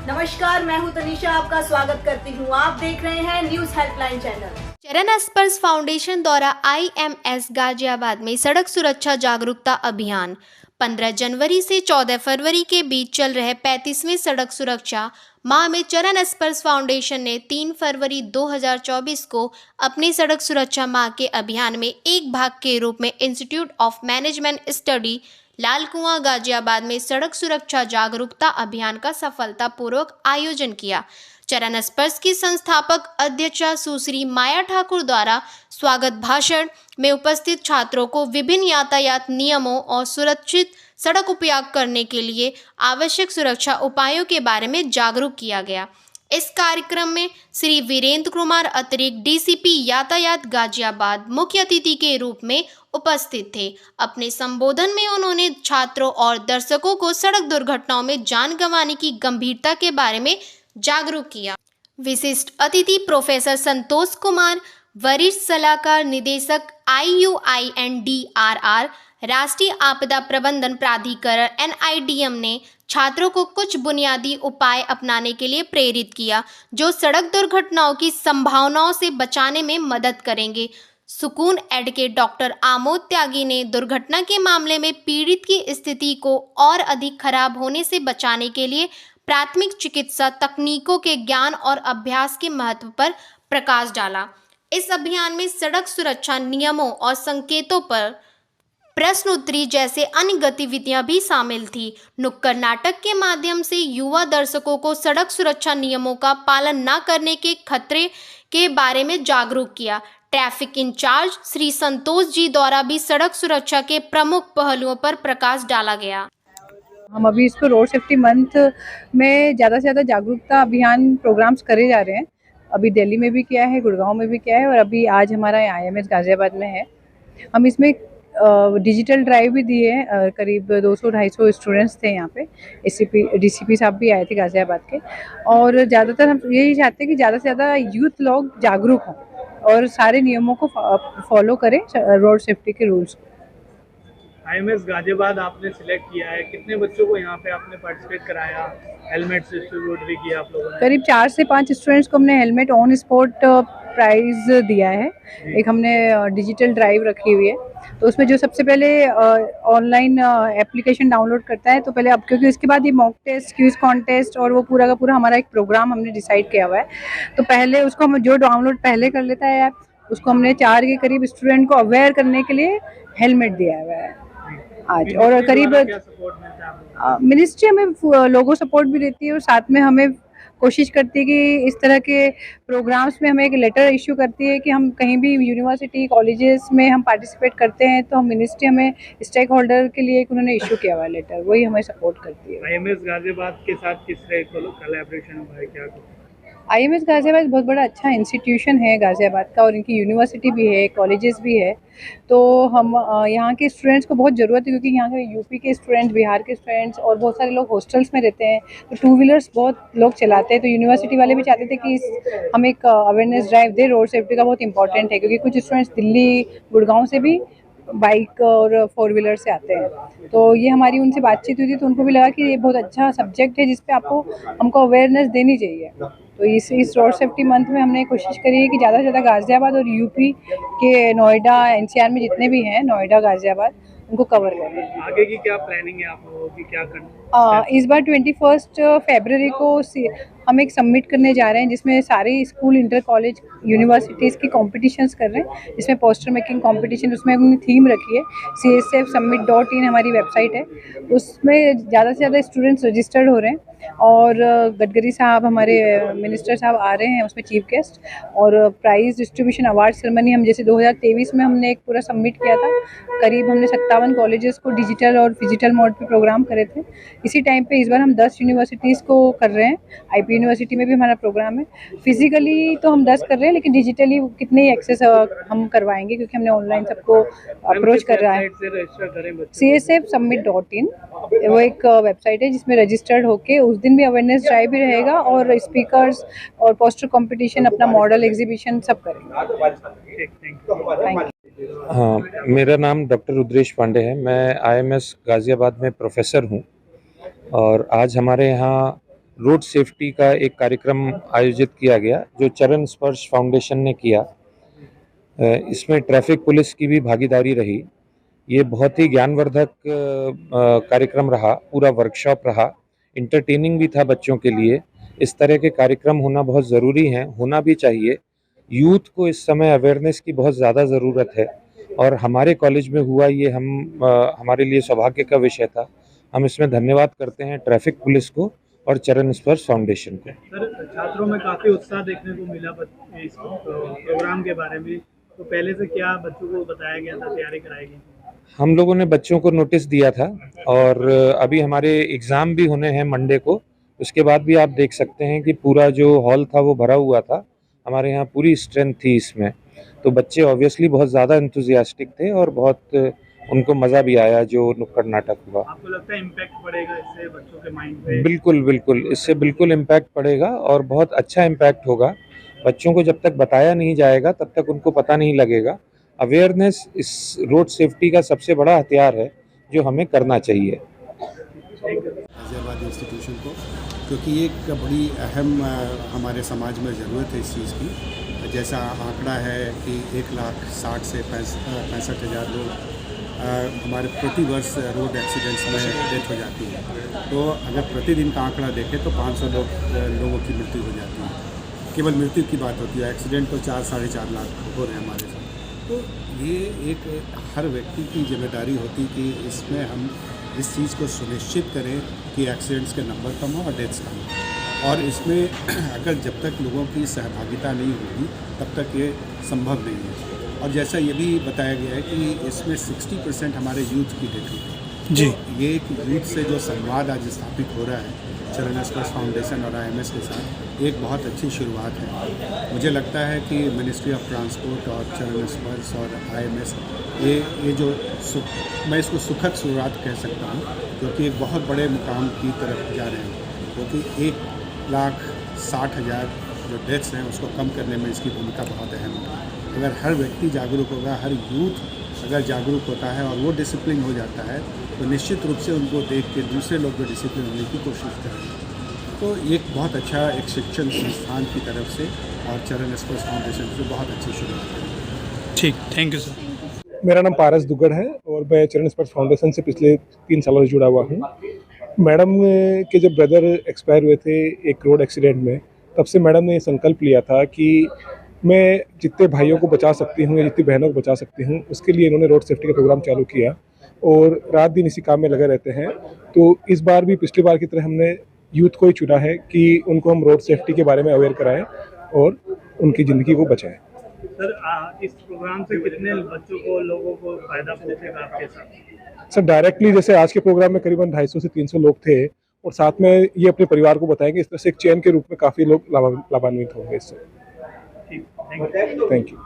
नमस्कार, मैं हूं तनिषा, आपका स्वागत करती हूं। आप देख रहे हैं न्यूज हेल्पलाइन चैनल। चरण स्पर्श फाउंडेशन द्वारा IMS गाजियाबाद में सड़क सुरक्षा जागरूकता अभियान 15 जनवरी से 14 फरवरी के बीच चल रहे 35वें सड़क सुरक्षा माह में चरण स्पर्श फाउंडेशन ने 3 फरवरी 2024 को अपने सड़क सुरक्षा माह के अभियान में एक भाग के रूप में इंस्टीट्यूट ऑफ मैनेजमेंट स्टडी लाल कुआं गाजियाबाद में सड़क सुरक्षा जागरूकता अभियान का सफलतापूर्वक आयोजन किया। चरण स्पर्श की संस्थापक अध्यक्षा सुश्री माया ठाकुर द्वारा स्वागत भाषण में उपस्थित छात्रों को विभिन्न यातायात नियमों और सुरक्षित सड़क उपयोग करने के लिए आवश्यक सुरक्षा उपायों के बारे में जागरूक किया गया। इस कार्यक्रम में श्री वीरेंद्र कुमार अतिरिक्त DCP यातायात गाजियाबाद मुख्य अतिथि के रूप में उपस्थित थे। अपने संबोधन में उन्होंने छात्रों और दर्शकों को सड़क दुर्घटनाओं में जान गंवाने की गंभीरता के बारे में जागरूक किया। विशिष्ट अतिथि प्रोफेसर संतोष कुमार, वरिष्ठ सलाहकार निदेशक IUINDRR राष्ट्रीय आपदा प्रबंधन प्राधिकरण NIDM ने छात्रों को कुछ बुनियादी उपाय अपनाने के लिए प्रेरित किया जो सड़क दुर्घटनाओं की संभावनाओं से बचाने में मदद करेंगे। सुकून एड के डॉक्टर आमोद त्यागी ने दुर्घटना के मामले में पीड़ित की स्थिति को और अधिक खराब होने से बचाने के लिए प्राथमिक चिकित्सा तकनीकों के ज्ञान और अभ्यास के महत्व पर प्रकाश डाला। इस अभियान में सड़क सुरक्षा नियमों और संकेतों पर प्रश्नोत्तरी जैसे अन्य गतिविधियां भी शामिल थी। नुक्कड़ नाटक के माध्यम से युवा दर्शकों को सड़क सुरक्षा नियमों का पालन न करने के खतरे के बारे में जागरूक किया। ट्रैफिक इंचार्ज श्री संतोष जी द्वारा भी सड़क सुरक्षा के प्रमुख पहलुओं पर प्रकाश डाला गया। हम अभी इसको रोड सेफ्टी मंथ में ज़्यादा से ज़्यादा जागरूकता अभियान प्रोग्राम्स करे जा रहे हैं। अभी दिल्ली में भी किया है, गुड़गांव में भी किया है और अभी आज हमारा IMS गाजियाबाद में है। हम इसमें डिजिटल ड्राइव भी दिए हैं। करीब 200-250 स्टूडेंट्स थे यहाँ पे। DCP साहब भी आए थे गाजियाबाद के। और ज़्यादातर हम यही चाहते हैं कि ज़्यादा से ज़्यादा यूथ लोग जागरूक हों और सारे नियमों को फॉलो करें, रोड सेफ्टी के रूल्स को। IMS गाजियाबाद आपने सिलेक्ट किया है, कितने बच्चों को यहाँ पे आपने पार्टिसिपेट कराया? हेलमेट डिस्ट्रीब्यूट भी किया आप लोगों ने? करीब 4 से 5 स्टूडेंट्स को हमने हेलमेट ऑन स्पॉट प्राइज दिया है। एक हमने डिजिटल ड्राइव रखी हुई है, तो उसमें जो सबसे पहले ऑनलाइन एप्लीकेशन डाउनलोड करता है, तो पहले अब क्योंकि उसके बाद ये मॉक टेस्ट, क्विज कॉन्टेस्ट और वो पूरा का पूरा हमारा एक प्रोग्राम हमने डिसाइड किया हुआ है। तो पहले उसको हम जो डाउनलोड पहले कर लेता है ऐप, उसको हमने 4 के करीब स्टूडेंट को अवेयर करने के लिए हेलमेट दिया हुआ है आज। और करीब मिनिस्ट्री हमें लोगो सपोर्ट भी देती है और साथ में हमें कोशिश करती है कि इस तरह के प्रोग्राम्स में हमें एक लेटर इश्यू करती है कि हम कहीं भी यूनिवर्सिटी कॉलेजेस में हम पार्टिसिपेट करते हैं तो हम मिनिस्ट्री हमें स्टेक होल्डर के लिए एक उन्होंने इश्यू किया हुआ है लेटर, वही हमें सपोर्ट करती है। IMS गाजियाबाद के साथ किस तरह कोलैबोरेशन हुआ है, क्या? IMS गाजियाबाद बहुत बड़ा अच्छा इंस्टीट्यूशन है गाजियाबाद का और इनकी यूनिवर्सिटी भी है, कॉलेजेस भी है। तो हम यहाँ के स्टूडेंट्स को बहुत ज़रूरत है क्योंकि यहाँ के यूपी के स्टूडेंट्स, बिहार के स्टूडेंट्स और बहुत सारे लोग हॉस्टल्स में रहते हैं, तो 2 व्हीलर्स बहुत लोग चलाते हैं। तो यूनिवर्सिटी वाले भी चाहते थे कि हम एक अवेयरनेस ड्राइव दें। रोड सेफ्टी का बहुत इंपॉर्टेंट है क्योंकि कुछ स्टूडेंट्स दिल्ली, गुड़गांव से भी बाइक और 4 व्हीलर से आते हैं। तो ये हमारी उनसे बातचीत हुई थी तो उनको भी लगा कि ये बहुत अच्छा सब्जेक्ट है जिस पे हमको अवेयरनेस देनी चाहिए। तो इस रोड सेफ्टी मंथ में हमने कोशिश करी है कि ज़्यादा से ज़्यादा गाजियाबाद और यूपी के नोएडा, NCR में जितने भी हैं, नोएडा, गाजियाबाद, उनको कवर करें। आगे की क्या प्लानिंग है आप लोगों की, क्या करना? इस बार 21 फरवरी को हम एक सबमिट करने जा रहे हैं जिसमें सारे स्कूल, इंटर कॉलेज, यूनिवर्सिटीज़ की कॉम्पिटिशन्स कर रहे हैं। इसमें पोस्टर मेकिंग कॉम्पिटिशन, उसमें हमने थीम रखी है CSFsummit.in हमारी वेबसाइट है। उसमें ज़्यादा से ज़्यादा स्टूडेंट्स रजिस्टर्ड हो रहे हैं और गडकरी साहब, हमारे मिनिस्टर साहब आ रहे हैं उसमें चीफ गेस्ट। और प्राइज़ डिस्ट्रीब्यूशन, अवार्ड सेरेमनी हम जैसे 2023 में हमने एक पूरा सबमिट किया था। करीब हमने 57 कॉलेजेस को डिजिटल और फिजिकल मोड पे प्रोग्राम करे थे। इसी टाइम पे इस बार हम 10 यूनिवर्सिटीज़ को कर रहे हैं। IP यूनिवर्सिटी में भी हमारा प्रोग्राम है। फिजिकली तो हम 10 कर रहे हैं लेकिन डिजिटली कितने एक्सेस हम करवाएंगे क्योंकि हमने ऑनलाइन सबको अप्रोच कर रहा है। CSFsummit.in वो एक वेबसाइट है जिसमें रजिस्टर्ड होके उस दिन भी अवेयरनेस ड्राइव भी रहेगा और स्पीकर्स और पोस्टर कंपटीशन, अपना मॉडल एग्जीबिशन सब करेंगे। Thank you. हाँ, मेरा नाम डॉक्टर रुद्रेश पांडे है। मैं IMS गाज़ियाबाद में प्रोफेसर हूँ और आज हमारे यहाँ रोड सेफ्टी का एक कार्यक्रम आयोजित किया गया जो चरण स्पर्श फाउंडेशन ने किया। इसमें ट्रैफिक पुलिस की भी भागीदारी रही। ये बहुत ही ज्ञानवर्धक कार्यक्रम रहा, पूरा वर्कशॉप रहा, इंटरटेनिंग भी था बच्चों के लिए। इस तरह के कार्यक्रम होना बहुत ज़रूरी हैं, होना भी चाहिए। यूथ को इस समय अवेयरनेस की बहुत ज़्यादा ज़रूरत है और हमारे कॉलेज में हुआ ये हमारे लिए सौभाग्य का विषय था। हम इसमें धन्यवाद करते हैं ट्रैफिक पुलिस को और चरण स्पर्श फाउंडेशन को। सर, छात्रों में काफ़ी उत्साह देखने को मिला इस प्रोग्राम के बारे में। तो पहले से क्या बच्चों को बताया गया था, तैयारी कराई गई? हम लोगों ने बच्चों को नोटिस दिया था और अभी हमारे एग्ज़ाम भी होने हैं मंडे को। उसके बाद भी आप देख सकते हैं कि पूरा जो हॉल था वो भरा हुआ था। हमारे यहाँ पूरी स्ट्रेंथ थी इसमें, तो बच्चे ऑब्वियसली बहुत ज़्यादा एंथुजियास्टिक थे और बहुत उनको मज़ा भी आया जो नुक्कड़ नाटक हुआ। आपको लगता है इम्पैक्ट पड़ेगा इससे बच्चों के माइंड पे? बिल्कुल बिल्कुल, इससे बिल्कुल इम्पैक्ट पड़ेगा और बहुत अच्छा इम्पैक्ट होगा। बच्चों को जब तक बताया नहीं जाएगा तब तक उनको पता नहीं लगेगा। अवेयरनेस इस रोड सेफ्टी का सबसे बड़ा हथियार है जो हमें करना चाहिए। गाजियाबाद इंस्टीट्यूशन को, क्योंकि एक बड़ी अहम हमारे समाज में ज़रूरत है इस चीज़ की। जैसा आंकड़ा है कि 1,60,000 से 65,000 लोग हमारे प्रति वर्ष रोड एक्सीडेंट्स में डेथ हो जाती है। तो अगर प्रतिदिन का आंकड़ा देखें तो 500 लोगों की मृत्यु हो जाती है। केवल मृत्यु की बात होती है, एक्सीडेंट तो 4-4.5 लाख हो रहे हैं हमारे साथ। तो ये एक हर व्यक्ति की जिम्मेदारी होती कि इसमें हम इस चीज़ को सुनिश्चित करें कि एक्सीडेंट्स के नंबर कम हो और डेथ्स कम हो। और इसमें अगर जब तक लोगों की सहभागिता नहीं होगी तब तक ये संभव नहीं है। और जैसा ये भी बताया गया है कि इसमें 60% हमारे यूथ की डेथ हुई जी। तो ये एक यूथ से जो संवाद आज स्थापित हो रहा है चरण स्पर्श फाउंडेशन और IMS के साथ, एक बहुत अच्छी शुरुआत है। मुझे लगता है कि मिनिस्ट्री ऑफ ट्रांसपोर्ट और चरण स्पर्श और IMS ये जो मैं इसको सुखद शुरुआत कह सकता हूँ, क्योंकि एक बहुत बड़े मुकाम की तरफ जा रहे हैं। क्योंकि 1,60,000 जो डेथ्स हैं उसको कम करने में इसकी भूमिका बहुत अहम है। अगर हर व्यक्ति जागरूक होगा, हर यूथ अगर जागरूक होता है और वो डिसिप्लिन हो जाता है तो निश्चित रूप से उनको देख के दूसरे लोग भी डिसिप्लिन होने की कोशिश करेंगे। तो एक बहुत अच्छा एक शिक्षण संस्थान की तरफ से और चरण स्पर्श फाउंडेशन से बहुत अच्छी शुरुआत है। ठीक, थैंक यू सर। मेरा नाम पारस दुग्गड़ है और मैं चरण स्पर्श फाउंडेशन से पिछले 3 सालों से जुड़ा हुआ हूँ। मैडम के जब ब्रदर एक्सपायर हुए थे एक रोड एक्सीडेंट में, तब से मैडम ने संकल्प लिया था कि मैं जितने भाइयों को बचा सकती हूँ या जितनी बहनों को बचा सकती हूँ, उसके लिए इन्होंने रोड सेफ्टी का प्रोग्राम चालू किया और रात दिन इसी काम में लगे रहते हैं। तो इस बार भी पिछली बार की तरह हमने यूथ को ही चुना है कि उनको हम रोड सेफ्टी के बारे में अवेयर कराएं और उनकी ज़िंदगी को बचाएं। सर, इस प्रोग्राम से कितने बच्चों को, लोगों को फायदा पहुंचेगा आपके साथ? सर, डायरेक्टली जैसे आज के प्रोग्राम में करीबन 250 से 300 लोग थे और साथ में ये अपने परिवार को बताएंगे। इस तरह से एक चेन के रूप में काफ़ी लोग लाभान्वित होंगे इससे। ठीक, थैंक यू। Thank you.